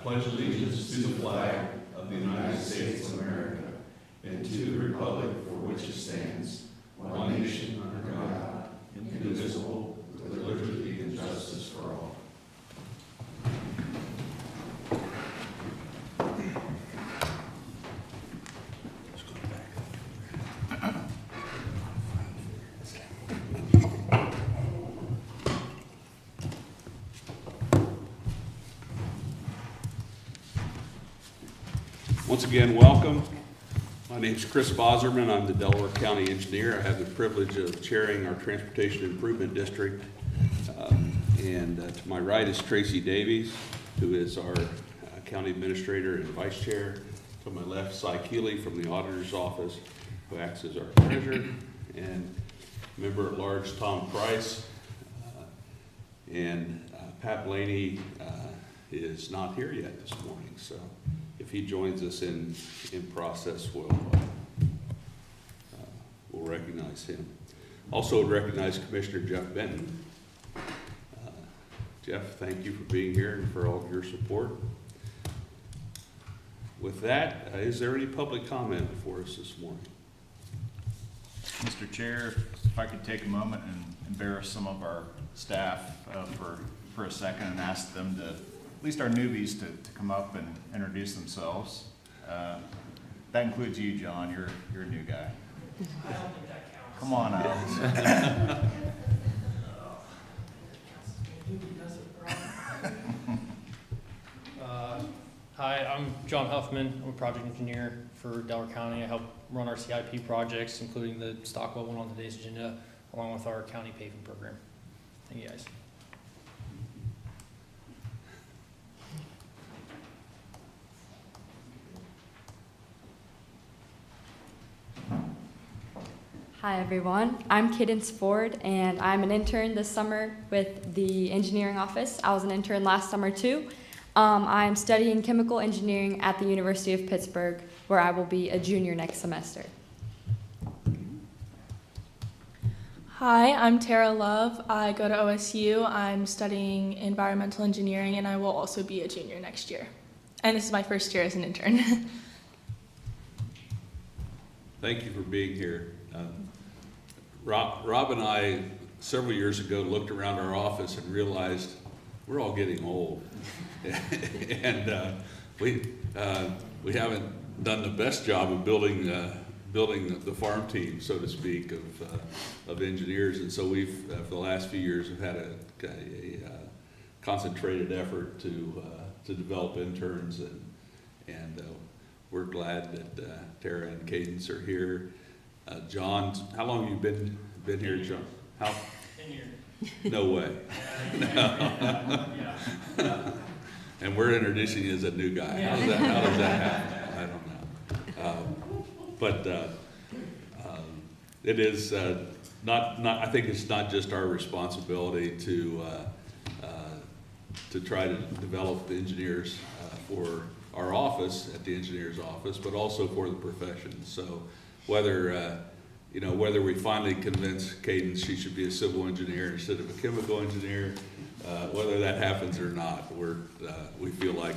pledge allegiance to the flag of the United States of America and to the republic for which it stands, one nation under God, indivisible, with liberty and justice for all. Once again, welcome. My name is Chris Boserman. I'm the Delaware County Engineer. I have the privilege of chairing our Transportation Improvement District. To my right is Tracy Davies, who is our County Administrator and Vice Chair. To my left, Cy Keeley from the Auditor's Office, who acts as our Treasurer, and Member at Large Tom Price. Pat Blaney is not here yet this morning, so if he joins us in process, we'll recognize him. Also recognize Commissioner Jeff Benton. Jeff, thank you for being here and for all of your support. With that, is there any public comment for us this morning? Mr. Chair, if I could take a moment and embarrass some of our staff for a second and ask them to, at least our newbies, to come up and introduce themselves. That includes you, John. You're a new guy. I don't think that counts. Come on out. Hi, I'm John Huffman. I'm a project engineer for Delaware County. I help run our CIP projects, including the Stockwell one on today's agenda, along with our county paving program. Thank you, guys. Hi everyone, I'm Cadence Ford and I'm an intern this summer with the engineering office. I was an intern last summer too. I'm studying chemical engineering at the University of Pittsburgh, where I will be a junior next semester. Hi, I'm Tara Love. I go to OSU. I'm studying environmental engineering and I will also be a junior next year. And this is my first year as an intern. Thank you for being here. Rob and I, several years ago, looked around our office and realized we're all getting old. And we haven't done the best job of building the farm team, so to speak, of engineers. And so we've, for the last few years, have had a concentrated effort to develop interns, and we're glad that Tara and Cadence are here. John, how long have you been here, John? 10 years. No way. No. And we're introducing you as a new guy. How does that happen? I don't know. It is not. I think it's not just our responsibility to try to develop the engineers for our office at the engineer's office, but also for the profession. So whether we finally convince Cadence she should be a civil engineer instead of a chemical engineer, whether that happens or not, we feel like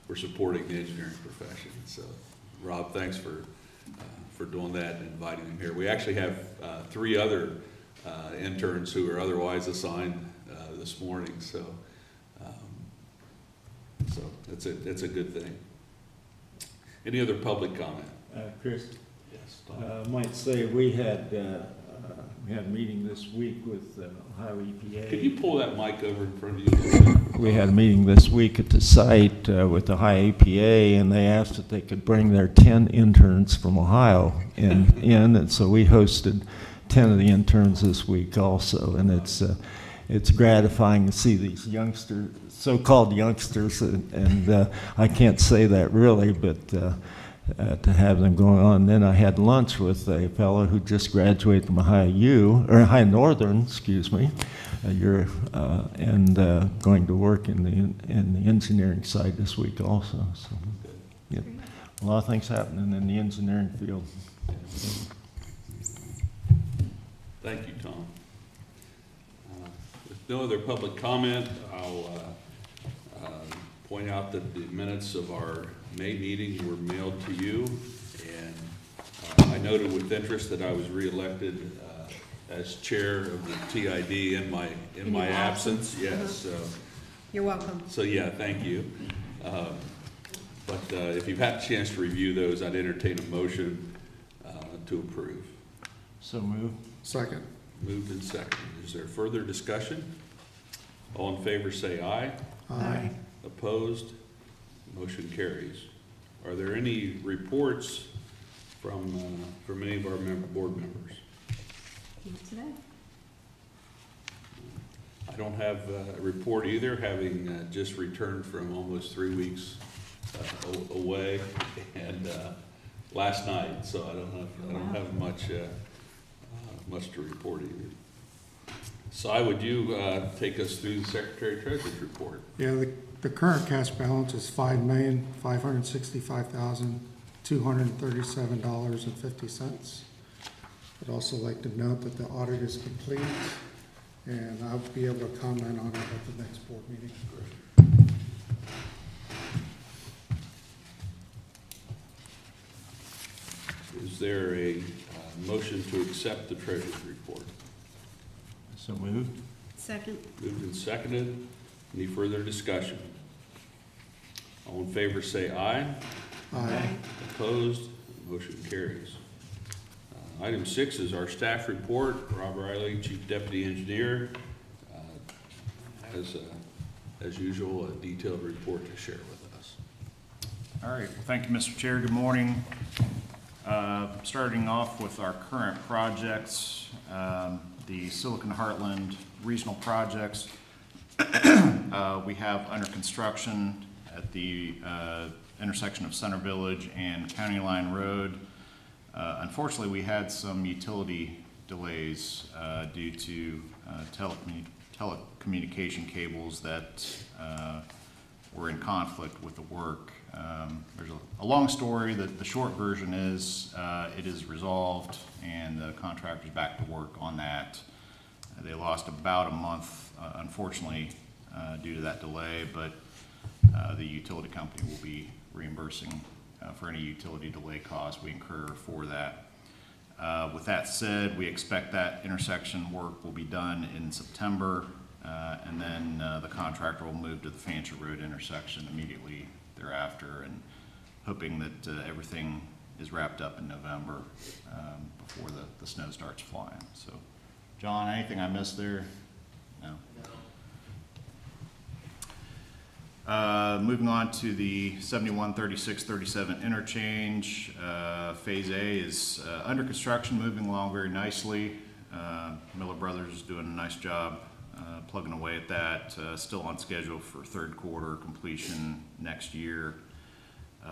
we're supporting the engineering profession. So, Rob, thanks for doing that and inviting him here. We actually have 3 other interns who are otherwise assigned this morning. So it's a good thing. Any other public comment? Chris, Yes. I might say we had a meeting this week with Ohio EPA. Could you pull that mic over in front of you? We had a meeting this week at the site with the Ohio EPA, and they asked if they could bring their 10 interns from Ohio in, and so we hosted 10 of the interns this week also, and it's gratifying to see these youngsters, so-called youngsters, and I can't say that really, but to have them going on. And then I had lunch with a fellow who just graduated from Ohio Northern, excuse me, and going to work in the engineering side this week also. So, yeah, a lot of things happening in the engineering field. Thank you, Tom. With no other public comment, I'll point out that the minutes of our May meeting were mailed to you, and I noted with interest that I was reelected as chair of the TID in my your absence. absence? Yes. So, You're welcome. so yeah, thank you. But if you've had a chance to review those, I'd entertain a motion to approve. So move. Second. Moved and seconded. Is there further discussion? All in favor say aye. Aye. Opposed? Motion carries. Are there any reports from any of our board members? Not today. I don't have a report either, having just returned from almost 3 weeks away and last night, so I don't have much to report either. Cy, would you take us through the Secretary Treasurer's report? Yeah, the current cash balance is $5,565,237.50. I'd also like to note that the audit is complete, and I'll be able to comment on it at the next board meeting. Is there a motion to accept the Treasurer's report? So moved. Second. Moved and seconded. Any further discussion? All in favor say aye. Aye. Opposed? Motion carries. Item 6 is our staff report. Rob Riley, Chief Deputy Engineer, has, as usual, a detailed report to share with us. All right, well, thank you, Mr. Chair. Good morning. Starting off with our current projects, the Silicon Heartland regional projects. We have under construction at the intersection of Center Village and County Line Road. Unfortunately, we had some utility delays due to telecommunication cables that were in conflict with the work. There's a long story. The short version is it is resolved and the contractor's back to work on that. They lost about a month, unfortunately, due to that delay, but the utility company will be reimbursing for any utility delay costs we incur for that. With that said, we expect that intersection work will be done in September, and then the contractor will move to the Fancher Road intersection immediately thereafter, and hoping that everything is wrapped up in November before the snow starts flying. So, John, anything I missed there? No? Moving on to the 7136-37 interchange. Phase A is under construction, moving along very nicely. Miller Brothers is doing a nice job plugging away at that. Still on schedule for third quarter completion next year.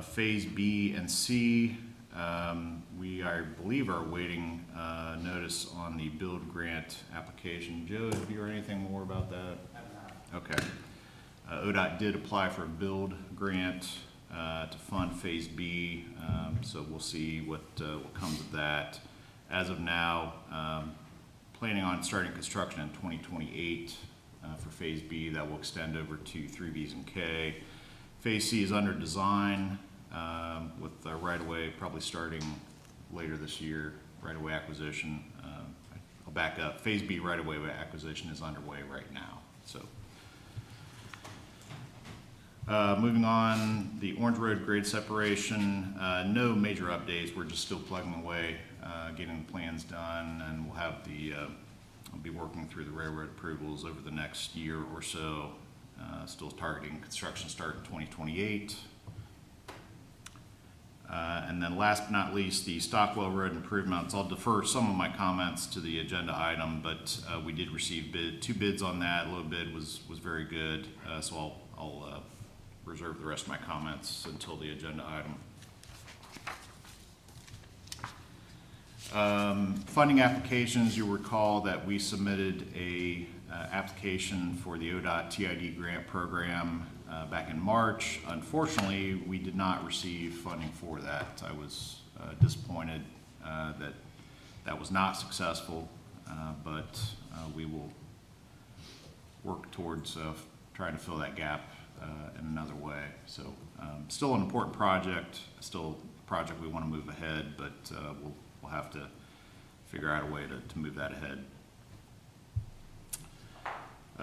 Phase B and C, we, I believe, are waiting notice on the build grant application. Joe, have you heard anything more about that? Okay. ODOT did apply for a build grant to fund Phase B, so we'll see what comes of that. As of now, planning on starting construction in 2028 for Phase B. That will extend over to 3Bs and K. Phase C is under design with right-of-way probably starting later this year, right-of-way acquisition. I'll back up. Phase B right-of-way acquisition is underway right now. So. Moving on, the Orange Road grade separation, no major updates. We're just still plugging away, getting the plans done, and we'll have I'll be working through the railroad approvals over the next year or so. Still targeting construction start in 2028. And then last but not least, the Stockwell Road improvements. I'll defer some of my comments to the agenda item, but we did receive two bids on that. Low bid was very good, so I'll reserve the rest of my comments until the agenda item. Funding applications, you'll recall that we submitted a application for the ODOT TID grant program back in March. Unfortunately, we did not receive funding for that. I was disappointed that was not successful, but we will work towards trying to fill that gap in another way. So still an important project, still a project we want to move ahead, but we'll have to figure out a way to move that ahead.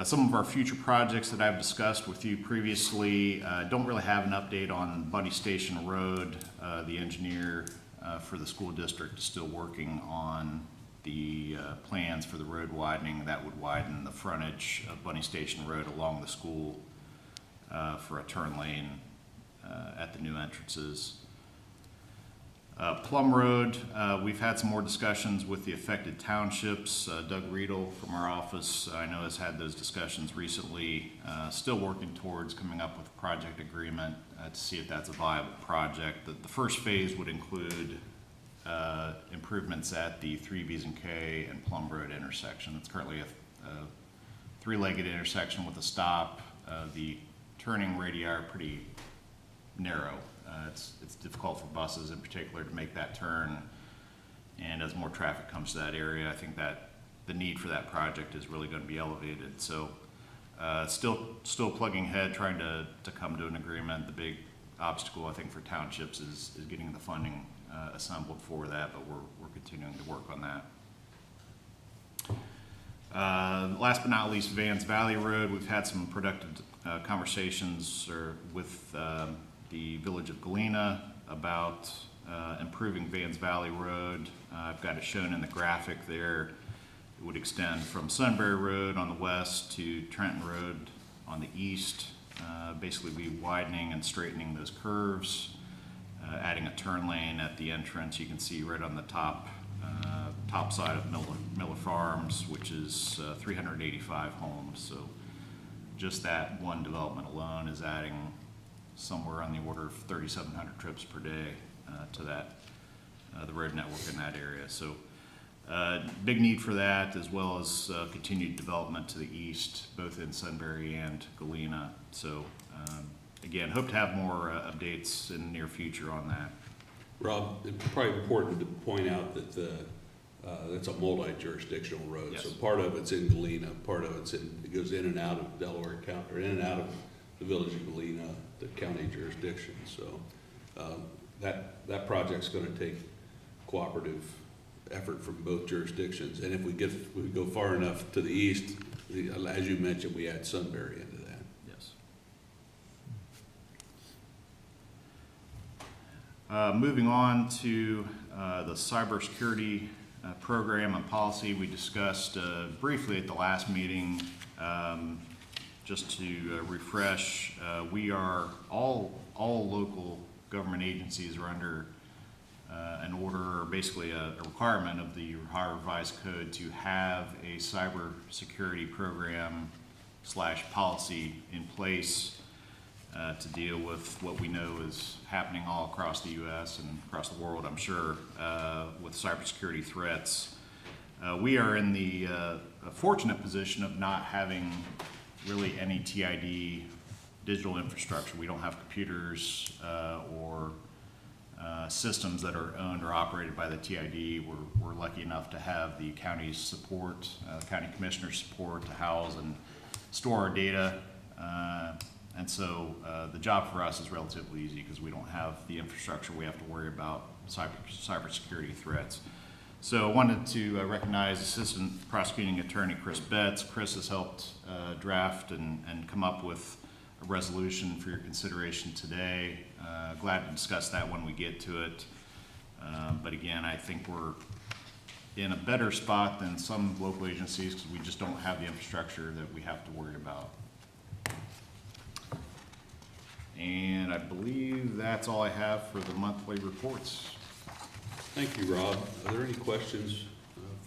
Some of our future projects that I've discussed with you previously, don't really have an update on Bunny Station Road. The engineer for the school district is still working on the plans for the road widening that would widen the frontage of Bunny Station Road along the school for a turn lane at the new entrances. Plum Road, we've had some more discussions with the affected townships. Doug Riedel from our office, I know, has had those discussions recently. Still working towards coming up with a project agreement to see if that's a viable project. The first phase would include improvements at the 3Bs&K and Plum Road intersection. It's currently a three-legged intersection with a stop. The turning radii are pretty narrow. It's difficult for buses in particular to make that turn, and as more traffic comes to that area, I think that the need for that project is really going to be elevated. So still plugging ahead, trying to come to an agreement. The big obstacle, I think, for townships is getting the funding assembled for that, but we're continuing to work on that. Last but not least, Vans Valley Road. We've had some productive conversations with the village of Galena about improving Vans Valley Road. I've got it shown in the graphic there. It would extend from Sunbury Road on the west to Trenton Road on the east. Basically be widening and straightening those curves, adding a turn lane at the entrance. You can see right on the top side of Miller Farms, which is 385 homes. So just that one development alone is adding somewhere on the order of 3,700 trips per day to the road network in that area. So big need for that, as well as continued development to the east, both in Sunbury and Galena. So again, hope to have more updates in the near future on that. Rob, it's probably important to point out that it's a multi-jurisdictional road. Yes. So part of it's in Galena, part of it goes in and out of Delaware County, or in and out of the village of Galena, the county jurisdiction. So that project's going to take cooperative effort from both jurisdictions. And if we go far enough to the east, as you mentioned, we add Sunbury into that. Yes. Moving on to the cybersecurity program and policy we discussed briefly at the last meeting. Just to refresh, we are all local government agencies are under an order, or basically a requirement of the Ohio Revised Code to have a cybersecurity program / policy in place to deal with what we know is happening all across the U.S. and across the world, I'm sure, with cybersecurity threats. We are in the fortunate position of not having really any TID digital infrastructure. We don't have computers or systems that are owned or operated by the TID. We're lucky enough to have the county's support, county commissioner's support to house and store our data. And so the job for us is relatively easy because we don't have the infrastructure we have to worry about cybersecurity threats. So I wanted to recognize Assistant Prosecuting Attorney Chris Betts. Chris has helped draft and come up with a resolution for your consideration today. Glad to discuss that when we get to it. But again, I think we're in a better spot than some local agencies because we just don't have the infrastructure that we have to worry about. And I believe that's all I have for the monthly reports. Thank you, Rob. Are there any questions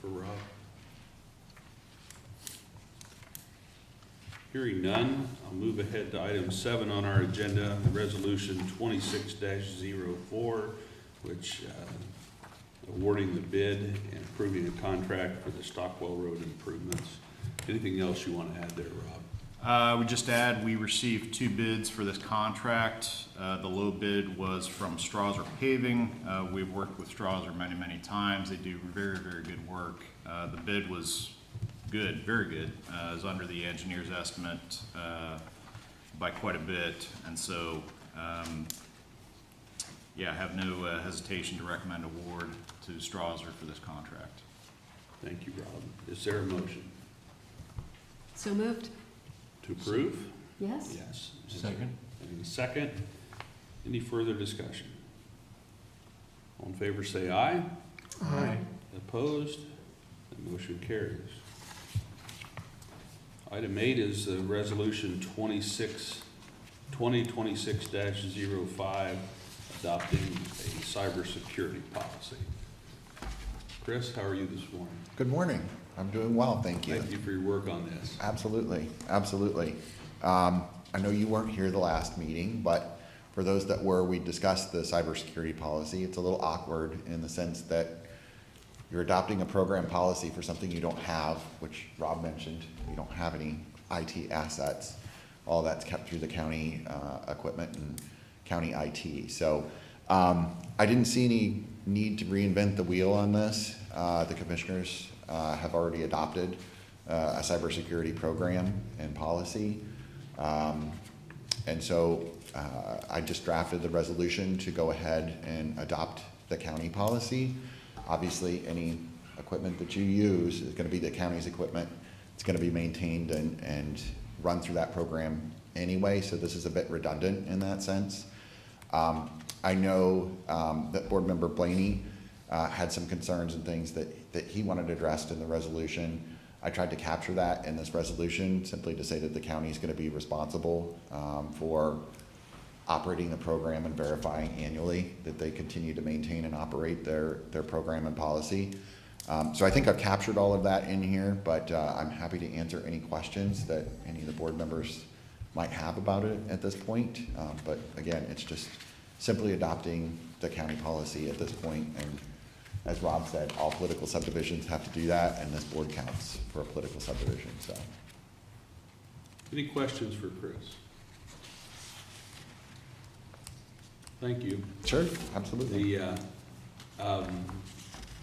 for Rob? Hearing none, I'll move ahead to item 7 on our agenda, Resolution 26-04, which awarding the bid and approving a contract for the Stockwell Road improvements. Anything else you want to add there, Rob? I would just add, we received 2 bids for this contract. The low bid was from Strasser Paving. We've worked with Strasser many times. They do very good work. The bid was good, very good. It was under the engineer's estimate. by quite a bit. And so, yeah, I have no hesitation to recommend award to Strasser for this contract. Thank you, Rob. Is there a motion So moved? to approve? Yes? Yes. Second. Any second? Any further discussion? All in favor, say aye. Aye. Opposed? The motion carries. Item 8 is Resolution 2026-05, adopting a cybersecurity policy. Chris, how are you this morning? Good morning. I'm doing well, thank you. Thank you for your work on this. Absolutely, absolutely. I know you weren't here the last meeting, but for those that were, we discussed the cybersecurity policy. It's a little awkward in the sense that you're adopting a program policy for something you don't have, which Rob mentioned. You don't have any IT assets. All that's kept through the county equipment and county IT. So I didn't see any need to reinvent the wheel on this. The commissioners have already adopted a cybersecurity program and policy. And so I just drafted the resolution to go ahead and adopt the county policy. Obviously, any equipment that you use is going to be the county's equipment. It's going to be maintained and run through that program anyway, so this is a bit redundant in that sense. I know that Board Member Blaney had some concerns and things that he wanted addressed in the resolution. I tried to capture that in this resolution simply to say that the county is going to be responsible for operating the program and verifying annually that they continue to maintain and operate their program and policy. So I think I've captured all of that in here, but I'm happy to answer any questions that any of the board members might have about it at this point. But again, it's just simply adopting the county policy at this point. And as Rob said, all political subdivisions have to do that, and this board counts for a political subdivision. So, Any questions for Chris? Thank you. sure, absolutely. The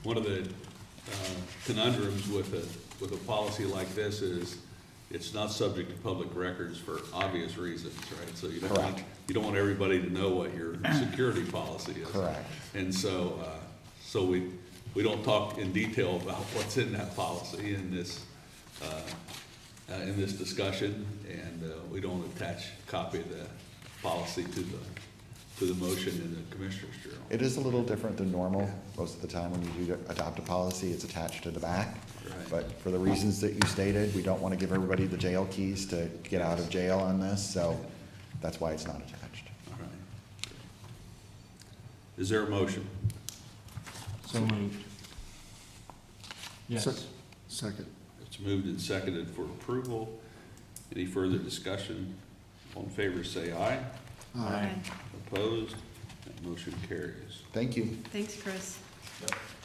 one of the conundrums with a policy like this is it's not subject to public records for obvious reasons, right? So you don't want everybody to know what your security policy is. Correct. And so we don't talk in detail about what's in that policy in this discussion, and we don't attach a copy of the policy to the motion in the Commissioner's Journal. It is a little different than normal. Most of the time when you do adopt a policy, it's attached to the back. Right. But for the reasons that you stated, we don't want to give everybody the jail keys to get out of jail on this, so that's why it's not attached. All right. Is there a motion? So moved. Yes. Second. It's moved and seconded for approval. Any further discussion? All in favor, say aye. Aye. Opposed? That motion carries. Thank you. Thanks, Chris.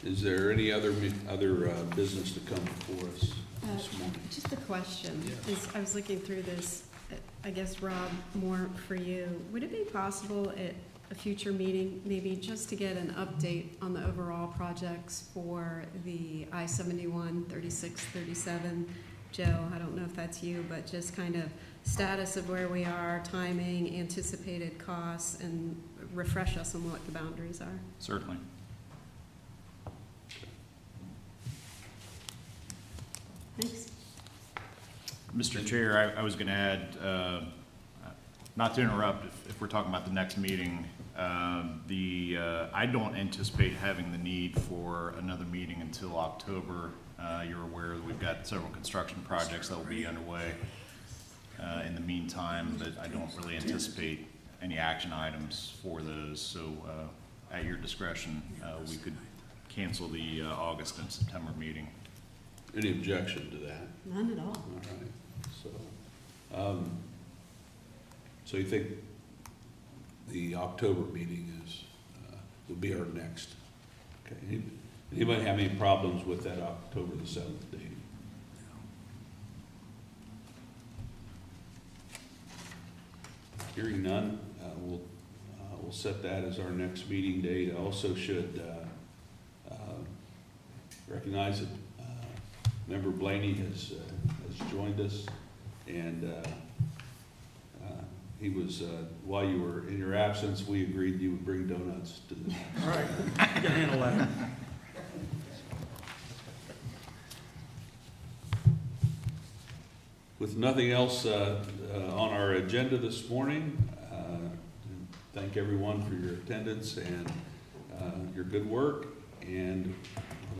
Is there any other business to come before us this morning? Just a question. Yes. I was looking through this, I guess, Rob, more for you. Would it be possible at a future meeting, maybe just to get an update on the overall projects for the I-71, 36, 37? Joe, I don't know if that's you, but just kind of status of where we are, timing, anticipated costs, and refresh us on what the boundaries are. Certainly. Thanks. Mr. Chair, I was going to add, not to interrupt, if we're talking about the next meeting, I don't anticipate having the need for another meeting until October. You're aware that we've got several construction projects that will be underway in the meantime, but I don't really anticipate any action items for those. So at your discretion, we could cancel the August and September meeting. Any objection to that? None at all. All right. So you think the October meeting will be our next? Okay. Anybody have any problems with that October the 7th date? Hearing none, we'll set that as our next meeting date. I also should recognize that Member Blaney has joined us, and he was, while you were in your absence, we agreed you would bring donuts to the. All right, you can handle that. With nothing else on our agenda this morning, thank everyone for your attendance and your good work, and